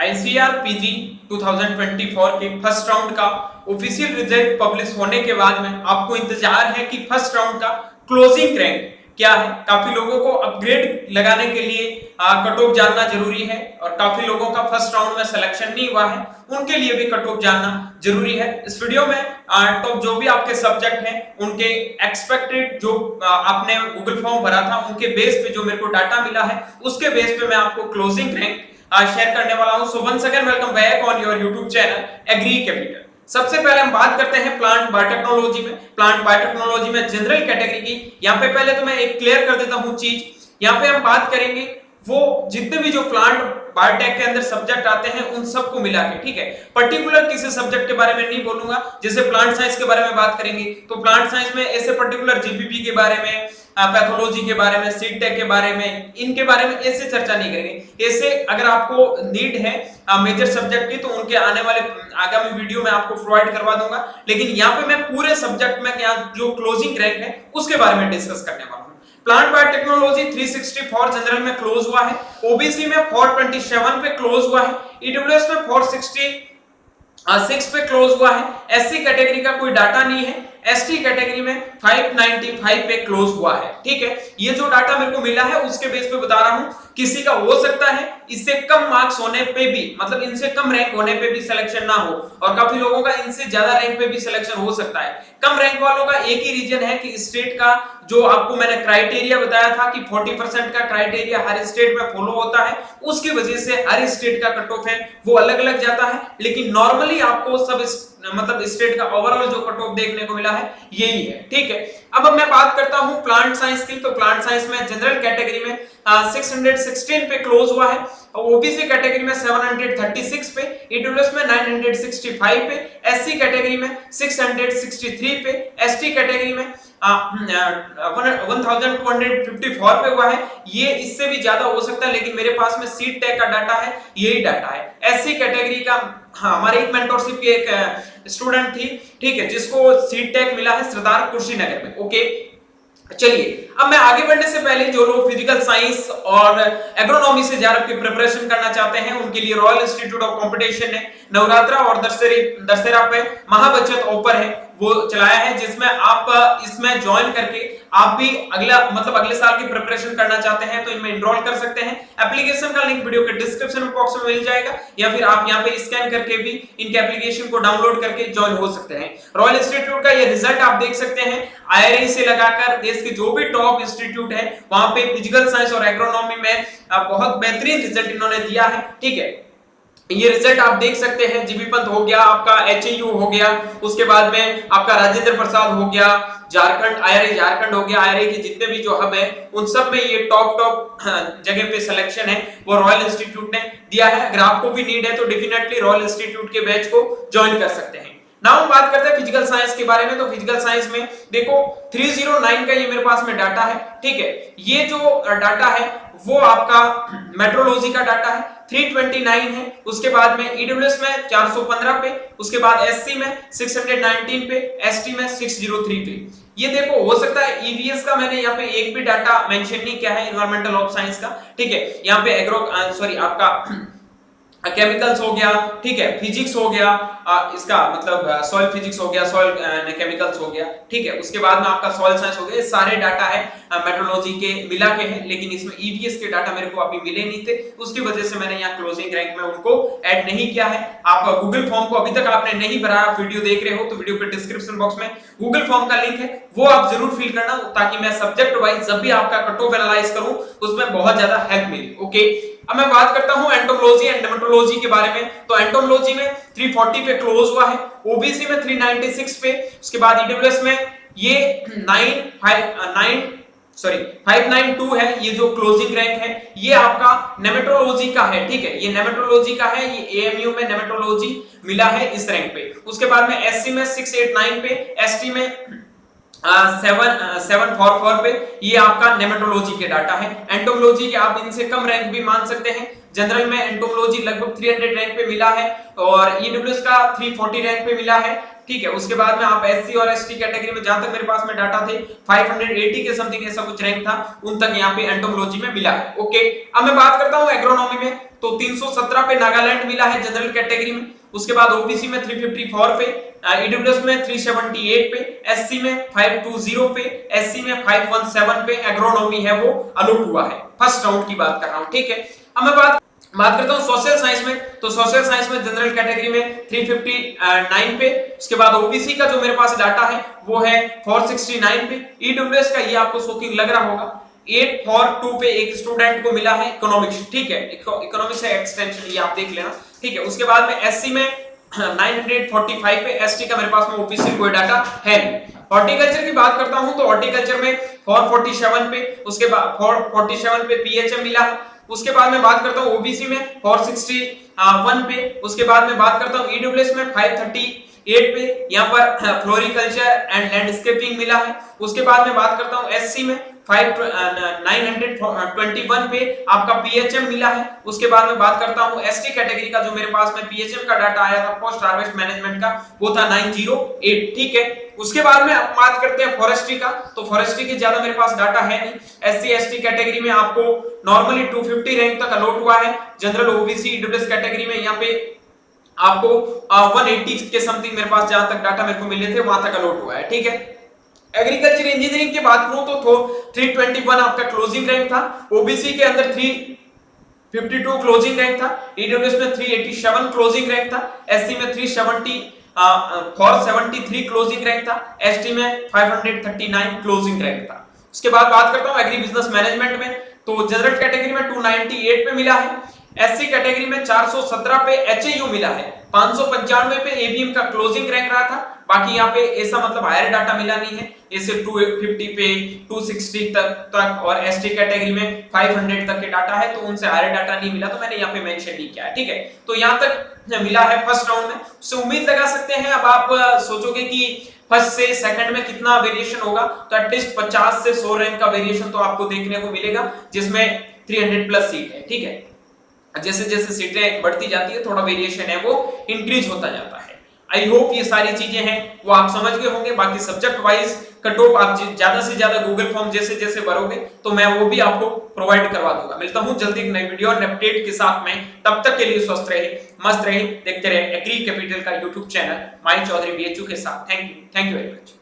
ICR PG 2024 के first round का official result publish होने के बाद में आपको इंतजार है कि फर्स्ट राउंड का क्लोजिंग रैंक क्या है। काफी लोगों को अपग्रेड लगाने के लिए कट ऑफ जानना जरूरी है और काफी लोगों का फर्स्ट राउंड में सिलेक्शन नहीं हुआ है, उनके लिए भी कट ऑफ जानना जरूरी है। इस वीडियो में टॉप जो भी आपके सब्जेक्ट हैं उनके एक्सपेक्टेड जो आपने गूगल फॉर्म भरा था उनके बेस पे जो मेरे को डाटा मिला है उसके बेस पे मैं आपको क्लोजिंग रैंक शेयर करने वाला हूं। So once again welcome back on your YouTube channel Agri Capital. सबसे पहले हम बात करते हैं प्लांट बायोटेक्नोलॉजी में। प्लांट बायोटेक्नोलॉजी में जनरल कैटेगरी की यहाँ पे पहले तो मैं एक क्लियर कर देता हूं चीज। यहाँ पे हम बात करेंगे वो जितने भी जो प्लांट बायोटेक के अंदर सब्जेक्ट आते हैं उन सबको मिला के, ठीक है। पर्टिकुलर किसी सब्जेक्ट के बारे में नहीं बोलूंगा। जैसे प्लांट साइंस के बारे में बात करेंगे तो प्लांट साइंस में ऐसे पर्टिकुलर जीपीपी के बारे में, पैथोलॉजी के बारे में, सीड टेक के बारे में, इनके बारे में ऐसे चर्चा नहीं करेंगे। ऐसे अगर आपको नीड है मेजर सब्जेक्ट की तो उनके आने वाले आगामी वीडियो में आपको प्रोवाइड करवा दूंगा। लेकिन यहाँ पे मैं पूरे सब्जेक्ट में जो क्लोजिंग रैंक है उसके बारे में डिस्कस करने वाला हूँ। प्लांट बायोटेक्नोलॉजी 364 जनरल में क्लोज हुआ है, ओबीसी में 427 पे क्लोज हुआ है, ईडब्ल्यूएस में 466 पे क्लोज हुआ है। एससी कैटेगरी का कोई डाटा नहीं है, एसटी कैटेगरी में 595 पे क्लोज हुआ है, ठीक है। ये जो डाटा मेरे को मिला है उसके बेस पे बता रहा हूं। किसी का हो सकता है इससे कम मार्क्स होने पे भी, मतलब इनसे कम रैंक होने पे भी सिलेक्शन ना हो, और काफी लोगों का इनसे ज्यादा रैंक पे भी सिलेक्शन हो सकता है। कम रैंक वालों का एक ही रीजन है कि स्टेट का जो आपको मैंने क्राइटेरिया बताया था कि 40% का क्राइटेरिया हर स्टेट में फॉलो होता है, उसकी वजह से हर स्टेट का कट ऑफ है वो अलग अलग जाता है। लेकिन नॉर्मली आपको सब मतलब स्टेट का ओवरऑल जो कट ऑफ देखने को मिला है यही है, ठीक है। अब मैं बात करता हूं प्लांट साइंस की। तो प्लांट साइंस में जनरल कैटेगरी में 616 पे क्लोज हुआ है, ओबीसी कैटेगरी में 736 पे, ईडब्ल्यूएस में 965 पे, एससी कैटेगरी में 663 पे, एसटी कैटेगरी में 1254 पे हुआ है। ये इससे भी ज्यादा हो सकता है लेकिन मेरे पास में सीड टेक का डाटा है, यही डाटा है। एससी कैटेगरी का हमारे एक मेंटरशिप की एक स्टूडेंट थी, ठीक है, जिसको सीड टेक मिला है सरदार कुर्शीनगर में, ओके। चलिए अब मैं आगे बढ़ने से पहले जो लोग फिजिकल साइंस और एग्रोनॉमी से जेआरएफ की प्रिपरेशन करना चाहते हैं उनके लिए रॉयल इंस्टीट्यूट ऑफ कंपटीशन ने नवरात्रा और दशहरा पे महाबचत ऑफर है वो चलाया है, जिसमें आप इसमें ज्वाइन करके आप भी अगले साल की प्रिपरेशन करना चाहते हैं तो इनमें एनरोल कर सकते हैं। एप्लीकेशन का लिंक वीडियो के डिस्क्रिप्शन बॉक्स में मिल जाएगा या फिर आप यहां पे स्कैन करके भी इनके एप्लीकेशन को डाउनलोड करके ज्वाइन हो सकते हैं। रॉयल इंस्टीट्यूट का ये रिजल्ट आप देख सकते हैं, आईआरए से लगाकर देश के जो भी टॉप इंस्टीट्यूट है वहां पे फिजिकल साइंस और एग्रोनॉमी में बहुत बेहतरीन रिजल्ट इन्होंने दिया है, ठीक है। ये रिजल्ट आप देख सकते हैं, जीबी पंत हो गया, आपका एचएयू हो गया, उसके बाद में आपका राजेंद्र प्रसाद हो गया, झारखंड आईआरए झारखंड हो गया, आईआरए के जितने भी जो हब है उन सब में ये टॉप जगह पे सिलेक्शन है वो रॉयल इंस्टीट्यूट ने दिया है। अगर आपको भी नीड है तो डेफिनेटली रॉयल इंस्टीट्यूट के बैच को ज्वाइन कर सकते हैं। नाउ हम बात करते हैं फिजिकल साइंस के बारे में। तो फिजिकल साइंस में देखो 309 का ये मेरे पास में डाटा है, ठीक है। ये जो डाटा है वो आपका मेट्रोलॉजी का डाटा है, 329 है। उसके बाद में ईडब्ल्यूएस में 415 पे, उसके बाद एससी में 619 पे, एसटी में 603 पे। ये देखो हो सकता है ईवीएस का मैंने यहाँ पे एक भी डाटा मेंशन नहीं किया है, एनवायरमेंटल ऑफ साइंस का, ठीक है। यहाँ पे आपका केमिकल्स हो गया, ठीक है, फिजिक्स हो गया, इसका मतलब सॉइल फिजिक्स हो गया, सॉइल केमिकल्स हो गया, ठीक है। उसके बाद में आपका सॉइल साइंस हो गया। ये सारे डाटा है मेट्रोलॉजी के मिला के हैं, लेकिन इसमें ईवीएस के डाटा मेरे को अभी मिले नहीं थे, उसकी वजह से मैंने यहाँ क्लोजिंग रैंक में उनको ऐड नहीं किया है। आप गूगल फॉर्म को अभी तक आपने नहीं भरा, आप वीडियो देख रहे हो तो वीडियो के डिस्क्रिप्शन बॉक्स में गूगल फॉर्म का लिंक है, वो आप जरूर फिल करना ताकि मैं सब्जेक्ट वाइज जब भी आपका कट ऑफ एनालाइज करूं उसमें बहुत ज्यादा हेल्प मिले, ओके। अब मैं बात करता हूं एंटोमोलॉजी एंड डेर्मेटोलॉजी के बारे में। तो एंटोमोलॉजी में 340 पे क्लोज हुआ है, ओबीसी में 396 पे, उसके बाद ईडब्ल्यूएस में ये 592 है। ये जो क्लोजिंग रैंक है ये आपका नेमेटोलॉजी का है, ठीक है, ये नेमेटोलॉजी का है, ये एएमयू में नेमेटोलॉजी मिला है इस रैंक पे। उसके बाद में एससी में 689 पे, एसटी में 744 पे, ये आपका नेमेटोलॉजी के डाटा है। एंटोमोलॉजी के आप इनसे कम रैंक भी मान सकते हैं। जनरल में एंटोमोलॉजी लगभग 300 रैंक पे मिला है और ईडब्ल्यूएस का 340 रैंक पे मिला है, ठीक है। उसके बाद में आप एससी और एसटी कैटेगरी में जहां तक मेरे पास में डाटा थे 580 के समथिंग ऐसा कुछ रैंक था, उन तक यहाँ पे एंटोमोलॉजी में मिला है। ओके, अब मैं बात करता हूँ एग्रोनॉमी में, तो 317 पे नागालैंड मिला है जनरल कैटेगरी में। उसके बाद ओबीसी में 354 पे, ईडब्ल्यूएस में 378 पे, एससी में 520 पे, एससी में 517 पे एग्रोनॉमी है वो अलॉट हुआ है। फर्स्ट राउंड की बात कर रहा हूं, ठीक है। अब मैं बात करता हूं सोशल साइंस में, तो सोशल साइंस में जनरल कैटेगरी में 359 पे, उसके बाद ओबीसी का जो मेरे पास डाटा है वो है 469 पे, ईडब्ल्यूएस का ये आपको शॉकिंग लग रहा होगा 842 पे एक स्टूडेंट को मिला है इकोनॉमिक्स, ठीक है, इकोनॉमिक्स है एक्सटेंशन, ये आप देख लेना, ठीक है। उसके बाद में एससी में 945 पे, एसटी का मेरे पास में ऑफिशियल कोई डाटा है नहीं। हॉर्टिकल्चर की बात करता हूं तो हॉर्टिकल्चर में 447 पे, उसके बाद 447 पे पीएचएम मिला है। उसके बाद में बात करता हूं ओबीसी में 461 पे, उसके बाद में बात करता हूं ईडब्ल्यूएस में 538 पे, यहां पर फ्लोरिकल्चर एंड लैंडस्केपिंग मिला है। उसके बाद में बात करता हूं एससी में 921 पे आपका पीएचएम मिला है। उसके बाद में बात करता हूं एसटी कैटेगरी का, जो मेरे पास में पीएचएम का डाटा आया था पोस्ट हार्वेस्ट मैनेजमेंट का, वो था 908, ठीक है। उसके बाद में बात करते हैं फॉरेस्ट्री का, तो फॉरेस्ट्री के ज्यादा मेरे पास डाटा है नहीं। एससी एसटी कैटेगरी में आपको नॉर्मली 250 रैंक तक अलॉट हुआ है, जनरल ओबीसी ईडब्ल्यूएस कैटेगरी में यहाँ पे आपको 180 के समथिंग मेरे पास जहां तक डाटा मेरे को मिले थे वहां तक अलॉट हुआ है, ठीक है। एग्रीकल्चर इंजीनियरिंग की बात करूं तो 321 आपका क्लोजिंग रैंक था, ओबीसी के अंदर 352 क्लोजिंग रैंक था, ईडब्ल्यूएस में 387 क्लोजिंग रैंक था, एससी में 473 क्लोजिंग रैंक था, एसटी में 539 क्लोजिंग रैंक था। उसके बाद बात करता हूं एग्री बिजनेस मैनेजमेंट में, तो जनरल कैटेगरी में 298 पे मिला है, एससी कैटेगरी में 417 पे एचएयू मिला है, 595 पे एबीएम का क्लोजिंग रैंक रहा था। बाकी यहाँ पे ऐसा मतलब हायर डाटा मिला नहीं है, जैसे 250 पे 260 तक और एसटी कैटेगरी में 500 तक के डाटा है, तो उनसे हायर डाटा नहीं मिला, तो मैंने यहाँ पे मेंशन नहीं किया है, ठीक है। तो यहाँ तक मिला है फर्स्ट राउंड में, उससे उम्मीद लगा सकते हैं। अब आप सोचोगे कि फर्स्ट से सेकंड में कितना वेरिएशन होगा, तो एटलीस्ट 50 से 100 रैंक का वेरिएशन तो आपको देखने को मिलेगा, जिसमें 300 प्लस सीट है, ठीक है। जैसे जैसे सीटें बढ़ती जाती है थोड़ा वेरिएशन है वो इंक्रीज होता जाता है। आई होप ये सारी चीजें हैं वो आप समझ गए होंगे। बाकी सब्जेक्ट वाइज कट ऑफ आप ज्यादा से ज्यादा गूगल फॉर्म जैसे जैसे भरोगे तो मैं वो भी आपको प्रोवाइड करवा दूंगा। मिलता हूं जल्दी एक नई वीडियो और अपडेट के साथ में, तब तक के लिए स्वस्थ रहे, मस्त रहे, देखते रहे एग्री कैपिटल का यूट्यूब चैनल माई चौधरी बीएचयू के साथ। Thank you very much.